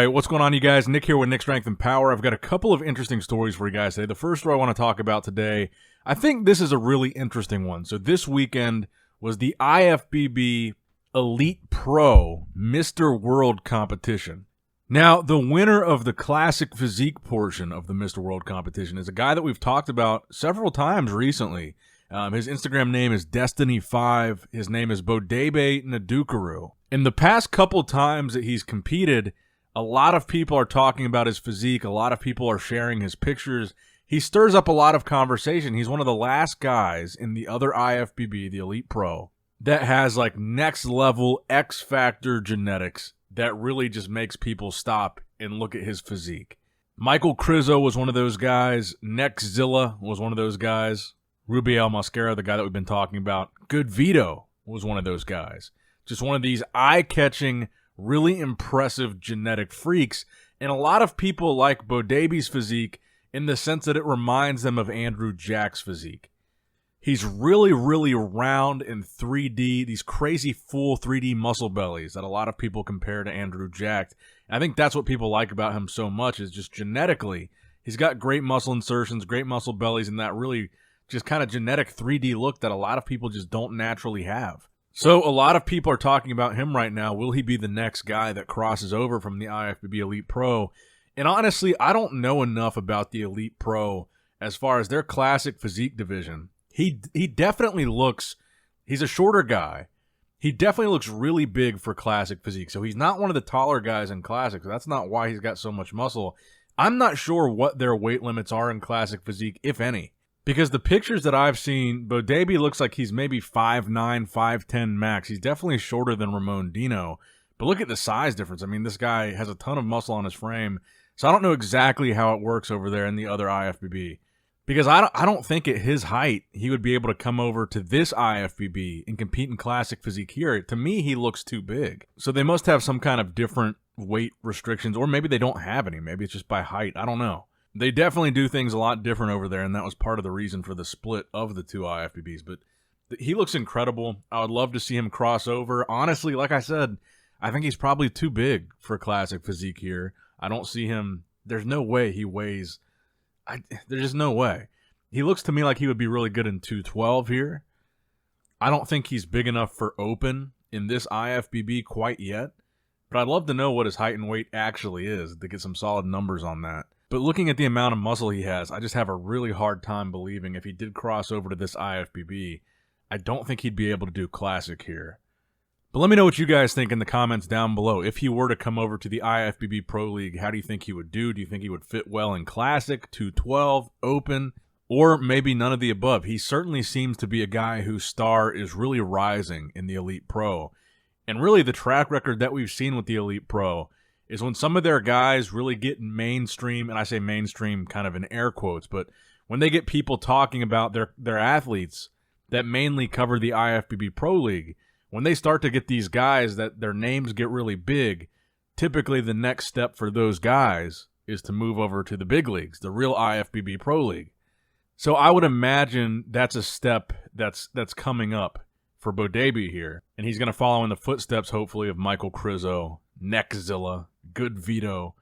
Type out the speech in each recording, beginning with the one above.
right, what's going on, you guys? Nick here with Nick Strength and Power. I've got a couple of interesting stories for you guys today. The first story I want to talk about today, I think this is a really interesting one. So this weekend was the IFBB Elite Pro Mr. World competition. Now, the winner of the classic physique portion of the Mr. World competition is a guy that we've talked about several times recently. His Instagram name is Destiny5. His name is Bodebe Nadukaru. In the past couple times that he's competed, a lot of people are talking about his physique. A lot of people are sharing his pictures. He stirs up a lot of conversation. He's one of the last guys in the other IFBB, the Elite Pro, that has like next level X Factor genetics that really just makes people stop and look at his physique. Michael Krizo was one of those guys. Nexzilla was one of those guys. Rubiel Mascara, the guy that we've been talking about. Good Vito was one of those guys. Just one of these eye-catching, really impressive genetic freaks. And a lot of people like Bodebe's physique in the sense that it reminds them of Andrew Jack's physique. He's really, really round in 3D, these crazy full 3D muscle bellies that a lot of people compare to Andrew Jack. And I think that's what people like about him so much, is just genetically, he's got great muscle insertions, great muscle bellies, and that really just kind of genetic 3D look that a lot of people just don't naturally have. So a lot of people are talking about him right now. Will he be the next guy that crosses over from the IFBB Elite Pro? And honestly, I don't know enough about the Elite Pro as far as their classic physique division. He definitely looks, he's a shorter guy. He definitely looks really big for classic physique. So he's not one of the taller guys in classic. So that's not why he's got so much muscle. I'm not sure what their weight limits are in classic physique, if any. Because the pictures that I've seen, Bodebe looks like he's maybe 5'9", 5'10 max. He's definitely shorter than Ramon Dino. But look at the size difference. I mean, this guy has a ton of muscle on his frame. So I don't know exactly how it works over there in the other IFBB. Because I don't think at his height he would be able to come over to this IFBB and compete in classic physique here. To me, he looks too big. So they must have some kind of different weight restrictions. Or maybe they don't have any. Maybe it's just by height. I don't know. They definitely do things a lot different over there, and that was part of the reason for the split of the two IFBBs. But he looks incredible. I would love to see him cross over. Honestly, like I said, I think he's probably too big for classic physique here. I don't see him. There's no way he weighs. There's just no way. He looks to me like he would be really good in 212 here. I don't think he's big enough for open in this IFBB quite yet. But I'd love to know what his height and weight actually is to get some solid numbers on that. But looking at the amount of muscle he has, I just have a really hard time believing if he did cross over to this IFBB, I don't think he'd be able to do classic here. But let me know what you guys think in the comments down below. If he were to come over to the IFBB Pro League, how do you think he would do? Do you think he would fit well in classic, 212, open, or maybe none of the above? He certainly seems to be a guy whose star is really rising in the Elite Pro. And really the track record that we've seen with the Elite Pro is when some of their guys really get mainstream, and I say mainstream kind of in air quotes, but when they get people talking about their athletes that mainly cover the IFBB Pro League, when they start to get these guys that their names get really big, typically the next step for those guys is to move over to the big leagues, the real IFBB Pro League. So I would imagine that's a step that's coming up for Bodebe here, and he's going to follow in the footsteps, hopefully, of Michael Krizo, Nexzilla, Good Vito.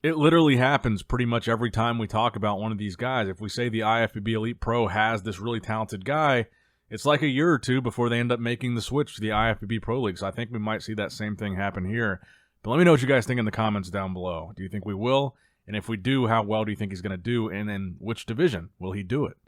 It literally happens pretty much every time we talk about one of these guys. If we say the IFBB Elite Pro has this really talented guy, it's like a year or two before they end up making the switch to the IFBB Pro League. So I think we might see that same thing happen here. But let me know what you guys think in the comments down below. Do you think we will? And if we do, how well do you think he's going to do? And in which division will he do it?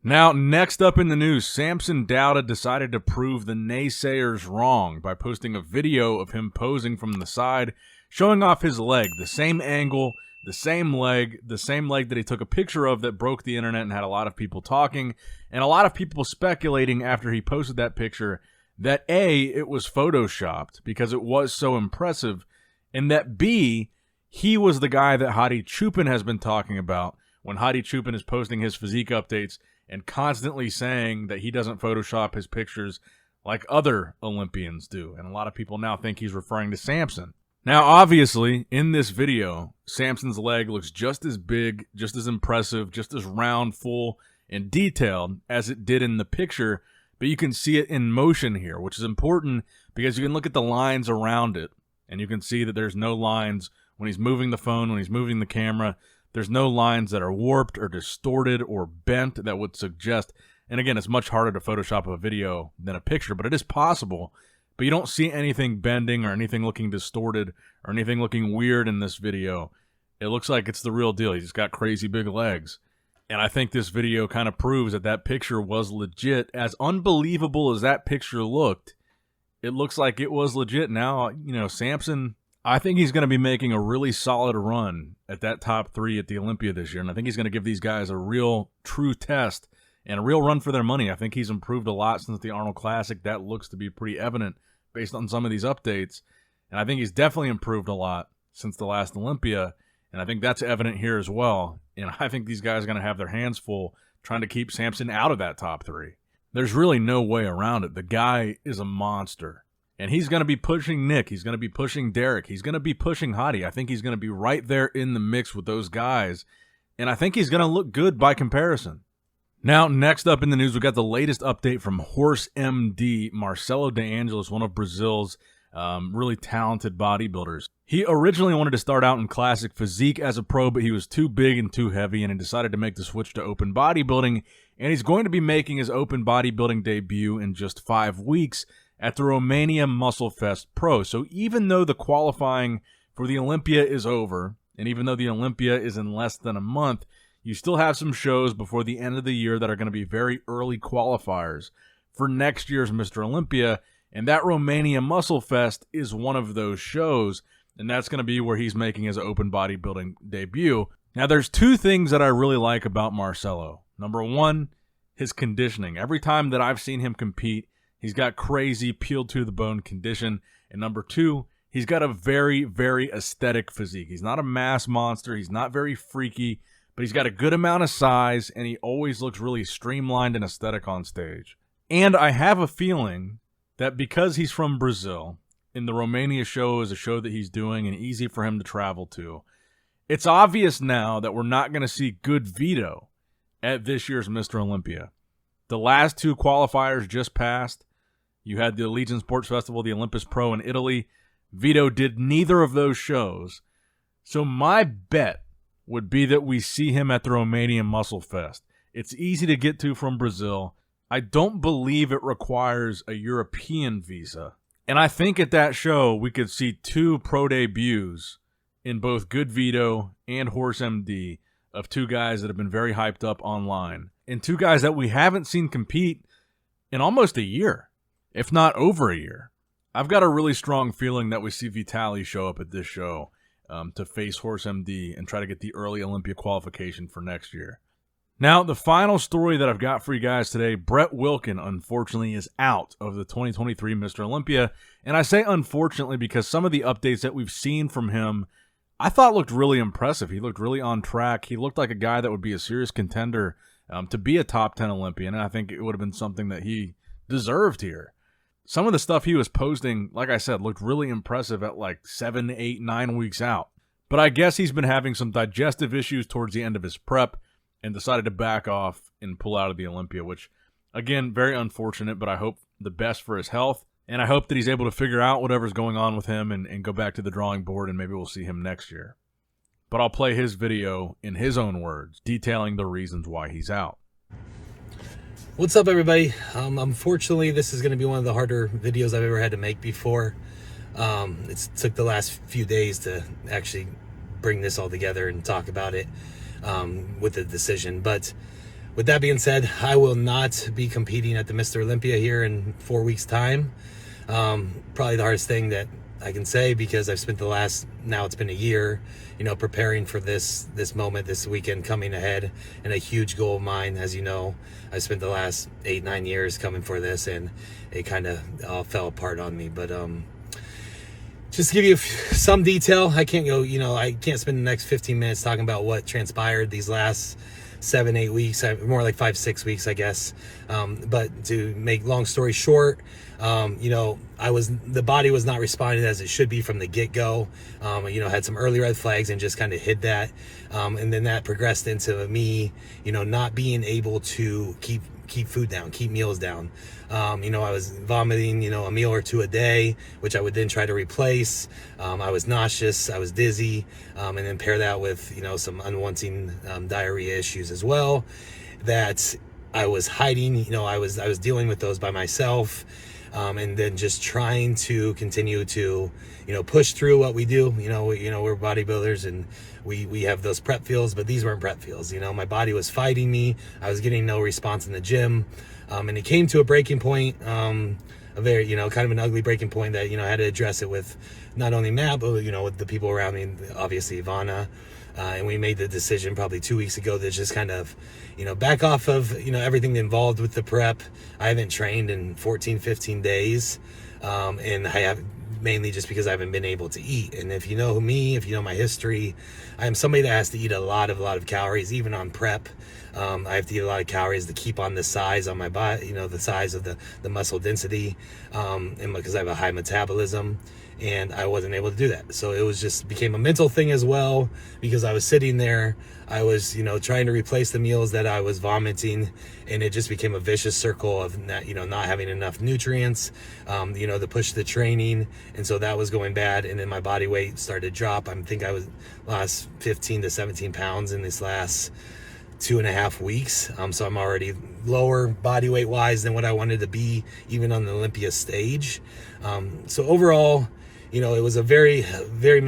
Now, next up in the news, Samson Dauda decided to prove the naysayers wrong by posting a video of him posing from the side, showing off his leg, the same angle, the same leg that he took a picture of that broke the internet and had a lot of people talking, and a lot of people speculating after he posted that picture that A, it was photoshopped because it was so impressive, and that B, he was the guy that Hadi Chupin has been talking about when Hadi Chupin is posting his physique updates and constantly saying that he doesn't Photoshop his pictures like other Olympians do. And a lot of people now think he's referring to Samson. Now, obviously, in this video, Samson's leg looks just as big, just as impressive, just as round, full, and detailed as it did in the picture, but you can see it in motion here, which is important because you can look at the lines around it, and you can see that there's no lines when he's moving the phone, when he's moving the camera. There's no lines that are warped or distorted or bent that would suggest, and again, it's much harder to Photoshop a video than a picture, but it is possible. But you don't see anything bending or anything looking distorted or anything looking weird in this video. It looks like it's the real deal. He's just got crazy big legs. And I think this video kind of proves that that picture was legit. As unbelievable as that picture looked, it looks like it was legit. Now, Samson, I think he's going to be making a really solid run at that top 3 at the Olympia this year. And I think he's going to give these guys a real, true test and a real run for their money. I think he's improved a lot since the Arnold Classic. That looks to be pretty evident based on some of these updates. And I think he's definitely improved a lot since the last Olympia. And I think that's evident here as well. And I think these guys are going to have their hands full trying to keep Samson out of that top 3. There's really no way around it. The guy is a monster. And he's going to be pushing Nick. He's going to be pushing Derek. He's going to be pushing Hottie. I think he's going to be right there in the mix with those guys. And I think he's going to look good by comparison. Now, next up in the news, we got the latest update from Horse MD, Marcelo De Angelis, one of Brazil's really talented bodybuilders. He originally wanted to start out in classic physique as a pro, but he was too big and too heavy, and he decided to make the switch to open bodybuilding, and he's going to be making his open bodybuilding debut in just 5 weeks at the Romania Muscle Fest Pro. So even though the qualifying for the Olympia is over, and even though the Olympia is in less than a month, you still have some shows before the end of the year that are going to be very early qualifiers for next year's Mr. Olympia, and that Romania Muscle Fest is one of those shows, and that's going to be where he's making his open bodybuilding debut. Now, there's 2 things that I really like about Marcelo. Number 1, his conditioning. Every time that I've seen him compete, he's got crazy peeled-to-the-bone condition. And number 2, he's got a very, very aesthetic physique. He's not a mass monster. He's not very freaky, but he's got a good amount of size, and he always looks really streamlined and aesthetic on stage. And I have a feeling that because he's from Brazil, and the Romania show is a show that he's doing and easy for him to travel to, it's obvious now that we're not going to see good Vito at this year's Mr. Olympia. The last 2 qualifiers just passed. You had the Allegiant Sports Festival, the Olympus Pro in Italy. Vito did neither of those shows. So my bet would be that we see him at the Romanian Muscle Fest. It's easy to get to from Brazil. I don't believe it requires a European visa. And I think at that show we could see 2 pro debuts in both Good Vito and Horse MD of 2 guys that have been very hyped up online. And 2 guys that we haven't seen compete in almost a year, if not over a year. I've got a really strong feeling that we see Vitaly show up at this show to face Horse MD and try to get the early Olympia qualification for next year. Now, the final story that I've got for you guys today, Brett Wilkin, unfortunately, is out of the 2023 Mr. Olympia. And I say unfortunately because some of the updates that we've seen from him, I thought looked really impressive. He looked really on track. He looked like a guy that would be a serious contender to be a top 10 Olympian. And I think it would have been something that he deserved here. Some of the stuff he was posting, like I said, looked really impressive at like 7, 8, 9 weeks out. But I guess he's been having some digestive issues towards the end of his prep and decided to back off and pull out of the Olympia, which, again, very unfortunate, but I hope the best for his health. And I hope that he's able to figure out whatever's going on with him and go back to the drawing board, and maybe we'll see him next year. But I'll play his video in his own words, detailing the reasons why he's out. What's up, everybody? Unfortunately, this is going to be one of the harder videos I've ever had to make before. It took the last few days to actually bring this all together and talk about it with the decision. But with that being said, I will not be competing at the Mr. Olympia here in 4 weeks' time. Probably the hardest thing that I can say, because I've spent now it's been a year, preparing for this moment, this weekend coming ahead, and a huge goal of mine. As you know, I spent the last 8-9 years coming for this, and it kind of all fell apart on me. But just to give you some detail, I can't spend the next 15 minutes talking about what transpired these last 7-8 weeks, more like 5-6 weeks, I guess. But to make long story short, the body was not responding as it should be from the get-go. Had some early red flags and just kind of hid that. And then that progressed into me, not being able to keep food down, keep meals down. I was vomiting, a meal or two a day, which I would then try to replace. I was nauseous, I was dizzy, and then pair that with, some unwanted diarrhea issues as well that I was hiding. I was dealing with those by myself. And then just trying to continue to, push through what we do. We're bodybuilders and we have those prep feels, but these weren't prep feels. My body was fighting me. I was getting no response in the gym. And it came to a breaking point, a very, kind of an ugly breaking point that, I had to address it with not only Matt, but, with the people around me, obviously Ivana. And we made the decision probably 2 weeks ago to just kind of, back off of, everything involved with the prep. I haven't trained in 14, 15 days. And I have mainly just because I haven't been able to eat. And if you know me, if you know my history, I am somebody that has to eat a lot of calories, even on prep. I have to eat a lot of calories to keep on the size on my body, the size of the muscle density, and because I have a high metabolism. And I wasn't able to do that. So it was just became a mental thing as well, because I was sitting there, I was, trying to replace the meals that I was vomiting, and it just became a vicious circle of not having enough nutrients, to push the training. And so that was going bad. And then my body weight started to drop. I think I was lost 15 to 17 pounds in this last 2.5 weeks. So I'm already lower body weight wise than what I wanted to be, even on the Olympia stage. So overall, it was a very, very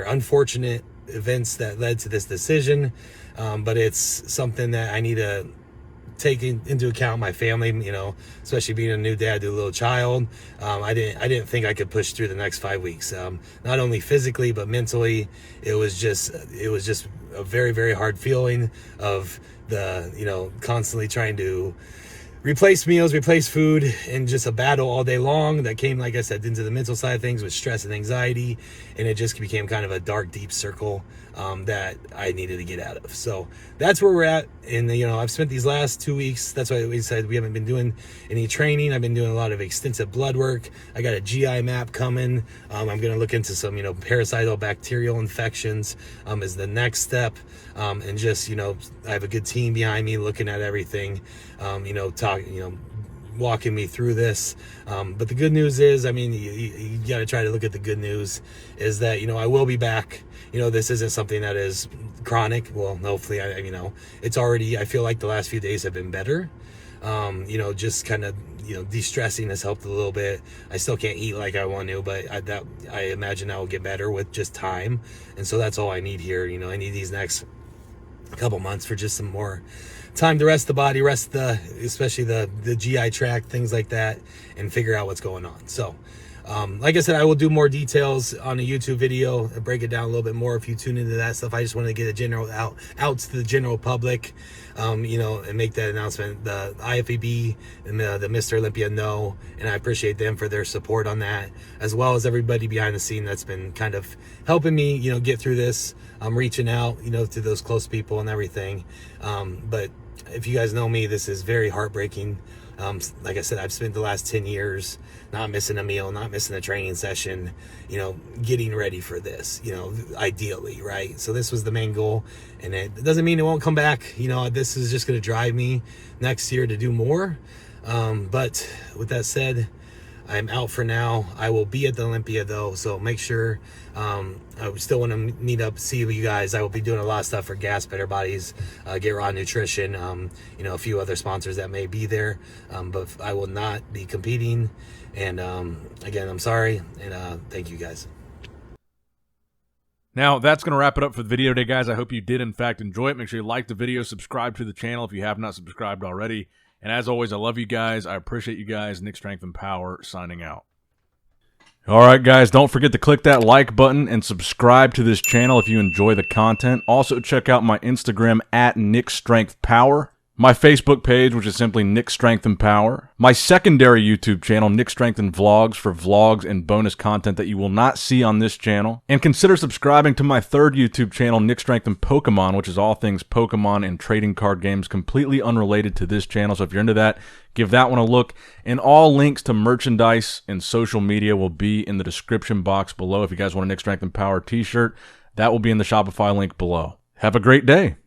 unfortunate events that led to this decision. But it's something that I need to take into account my family, especially being a new dad to a little child. I didn't think I could push through the next 5 weeks. Not only physically, but mentally, it was just a very, very hard feeling of constantly trying to replace meals, replace food, and just a battle all day long that came, like I said, into the mental side of things with stress and anxiety. And it just became kind of a dark, deep circle that I needed to get out of. So that's where we're at. And, I've spent these last 2 weeks. That's why we said we haven't been doing any training. I've been doing a lot of extensive blood work. I got a GI map coming. I'm going to look into some, parasital bacterial infections as the next step. And just, I have a good team behind me looking at everything, walking me through this. But the good news is, you got to try to look at the good news is that, I will be back. This isn't something that is chronic. Well, hopefully, it's already, I feel like the last few days have been better. Just kind of, de-stressing has helped a little bit. I still can't eat like I want to, but I imagine I will get better with just time. And so that's all I need here. I need these next couple months for just some more time to rest the body, especially the GI tract, things like that, and figure out what's going on. So, like I said, I will do more details on a YouTube video and break it down a little bit more if you tune into that stuff. I just wanted to get a general out to the general public, and make that announcement. The IFBB and the Mr. Olympia know, and I appreciate them for their support on that, as well as everybody behind the scene that's been kind of helping me, get through this. I'm reaching out, to those close people and everything. But if you guys know me, this is very heartbreaking. Like I said, I've spent the last 10 years not missing a meal, not missing a training session, getting ready for this, ideally, right? So this was the main goal, and it doesn't mean it won't come back. This is just going to drive me next year to do more. But with that said, I'm out for now. I will be at the Olympia though, so make sure, I still want to meet up, see you guys. I will be doing a lot of stuff for Gas Better Bodies, Get Raw Nutrition, a few other sponsors that may be there, but I will not be competing. And again, I'm sorry, and thank you guys. Now, that's going to wrap it up for the video today, guys. I hope you did, in fact, enjoy it. Make sure you like the video, subscribe to the channel if you have not subscribed already. And as always, I love you guys. I appreciate you guys. Nick Strength and Power signing out. All right, guys, don't forget to click that like button and subscribe to this channel if you enjoy the content. Also, check out my Instagram at NICKS&P. my Facebook page, which is simply Nick Strength and Power, my secondary YouTube channel, Nick Strength and Vlogs, for vlogs and bonus content that you will not see on this channel, and consider subscribing to my third YouTube channel, Nick Strength and Pokemon, which is all things Pokemon and trading card games, completely unrelated to this channel. So if you're into that, give that one a look. And all links to merchandise and social media will be in the description box below. If you guys want a Nick Strength and Power t-shirt, that will be in the Shopify link below. Have a great day.